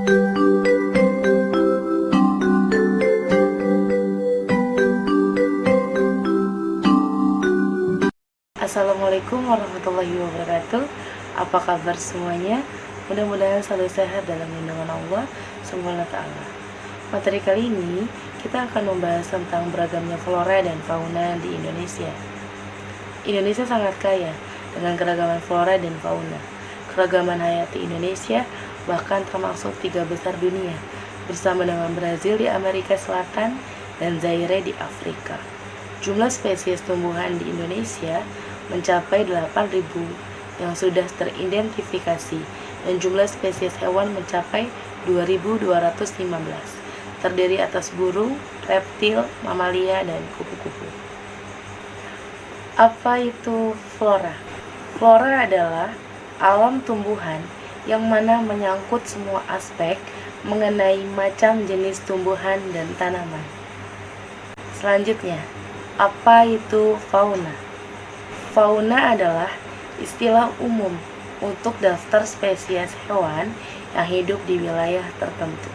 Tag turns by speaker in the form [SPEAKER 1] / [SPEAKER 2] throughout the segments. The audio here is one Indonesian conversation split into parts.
[SPEAKER 1] Assalamualaikum warahmatullahi wabarakatuh. Apa kabar semuanya? Mudah-mudahan selalu sehat dalam lindungan Allah Subhanahu wa ta'ala. Materi kali ini kita akan membahas tentang beragamnya flora dan fauna di Indonesia. Indonesia sangat kaya dengan keragaman flora dan fauna. Keragaman hayati Indonesia bahkan termasuk 3 besar dunia, bersama dengan Brazil di Amerika Selatan dan Zaire di Afrika. Jumlah spesies tumbuhan di Indonesia mencapai 8.000 yang sudah teridentifikasi, dan jumlah spesies hewan mencapai 2.215, terdiri atas burung, reptil, mamalia, dan kupu-kupu. Apa itu flora? Flora adalah alam tumbuhan yang mana menyangkut semua aspek mengenai macam jenis tumbuhan dan tanaman. Selanjutnya, apa itu fauna? Fauna adalah istilah umum untuk daftar spesies hewan yang hidup di wilayah tertentu.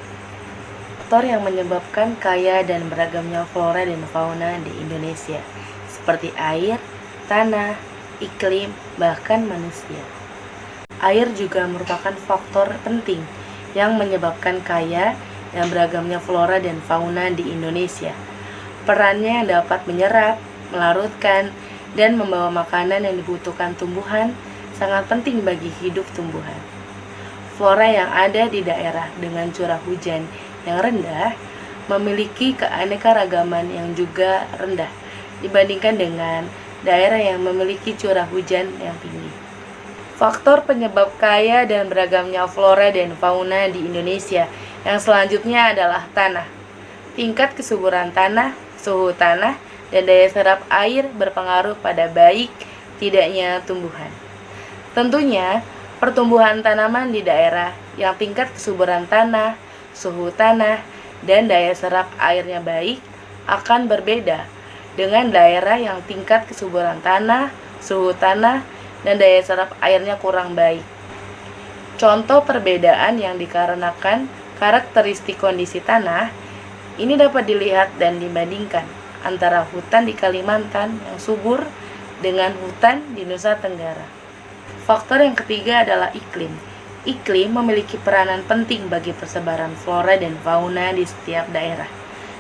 [SPEAKER 1] Faktor yang menyebabkan kaya dan beragamnya flora dan fauna di Indonesia, seperti air, tanah, iklim, bahkan manusia. Air juga merupakan faktor penting yang menyebabkan kaya dan beragamnya flora dan fauna di Indonesia. Perannya dapat menyerap, melarutkan, dan membawa makanan yang dibutuhkan tumbuhan sangat penting bagi hidup tumbuhan. Flora yang ada di daerah dengan curah hujan yang rendah memiliki keanekaragaman yang juga rendah dibandingkan dengan daerah yang memiliki curah hujan yang tinggi. Faktor penyebab kaya dan beragamnya flora dan fauna di Indonesia yang selanjutnya adalah tanah. Tingkat kesuburan tanah, suhu tanah, dan daya serap air berpengaruh pada baik tidaknya tumbuhan. Tentunya, pertumbuhan tanaman di daerah yang tingkat kesuburan tanah, suhu tanah, dan daya serap airnya baik akan berbeda dengan daerah yang tingkat kesuburan tanah, suhu tanah, dan daya serap airnya kurang baik. Contoh perbedaan yang dikarenakan karakteristik kondisi tanah ini dapat dilihat dan dibandingkan antara hutan di Kalimantan yang subur dengan hutan di Nusa Tenggara. Faktor yang ketiga adalah iklim. Iklim memiliki peranan penting bagi persebaran flora dan fauna di setiap daerah.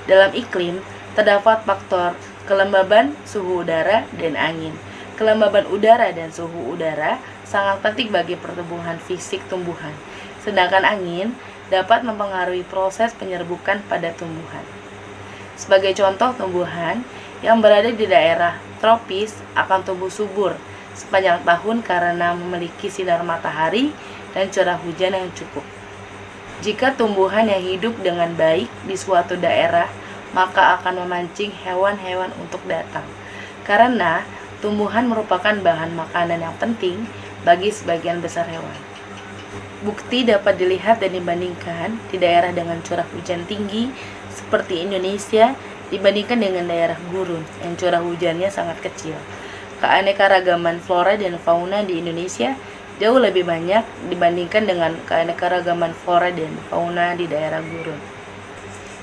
[SPEAKER 1] Dalam iklim, terdapat faktor kelembaban suhu udara dan angin. Kelembaban udara dan suhu udara sangat penting bagi pertumbuhan fisik tumbuhan, sedangkan angin dapat mempengaruhi proses penyerbukan pada tumbuhan. Sebagai contoh, tumbuhan yang berada di daerah tropis akan tumbuh subur sepanjang tahun karena memiliki sinar matahari dan curah hujan yang cukup. Jika tumbuhan yang hidup dengan baik di suatu daerah, maka akan memancing hewan-hewan untuk datang, karena tumbuhan merupakan bahan makanan yang penting bagi sebagian besar hewan. Bukti dapat dilihat dan dibandingkan di daerah dengan curah hujan tinggi seperti Indonesia dibandingkan dengan daerah gurun yang curah hujannya sangat kecil. Keanekaragaman flora dan fauna di Indonesia jauh lebih banyak dibandingkan dengan keanekaragaman flora dan fauna di daerah gurun.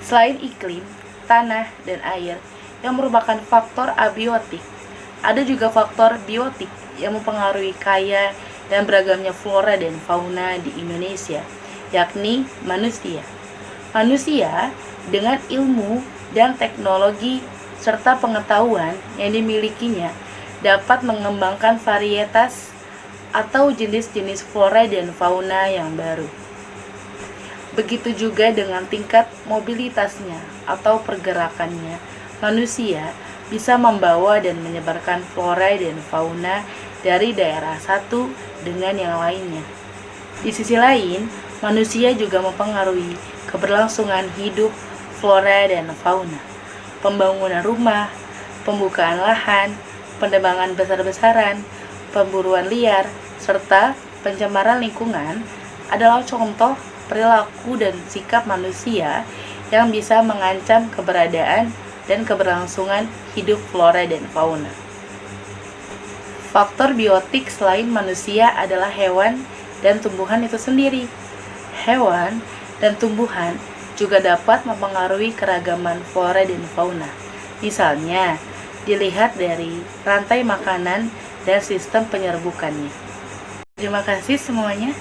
[SPEAKER 1] Selain iklim, tanah, dan air yang merupakan faktor abiotik, ada juga faktor biotik yang mempengaruhi kaya dan beragamnya flora dan fauna di Indonesia, yakni manusia. Manusia dengan ilmu dan teknologi serta pengetahuan yang dimilikinya dapat mengembangkan varietas atau jenis-jenis flora dan fauna yang baru. Begitu juga dengan tingkat mobilitasnya atau pergerakannya, manusia bisa membawa dan menyebarkan flora dan fauna dari daerah satu dengan yang lainnya. Di sisi lain, manusia juga mempengaruhi keberlangsungan hidup flora dan fauna. Pembangunan rumah, pembukaan lahan, penebangan besar-besaran, pemburuan liar, serta pencemaran lingkungan adalah contoh perilaku dan sikap manusia yang bisa mengancam keberadaan dan keberlangsungan hidup flora dan fauna. Faktor biotik selain manusia adalah hewan dan tumbuhan itu sendiri. Hewan dan tumbuhan juga dapat mempengaruhi keragaman flora dan fauna. Misalnya, dilihat dari rantai makanan dan sistem penyerbukannya. Terima kasih semuanya.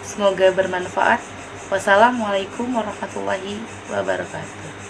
[SPEAKER 1] Semoga bermanfaat. Wassalamualaikum warahmatullahi wabarakatuh.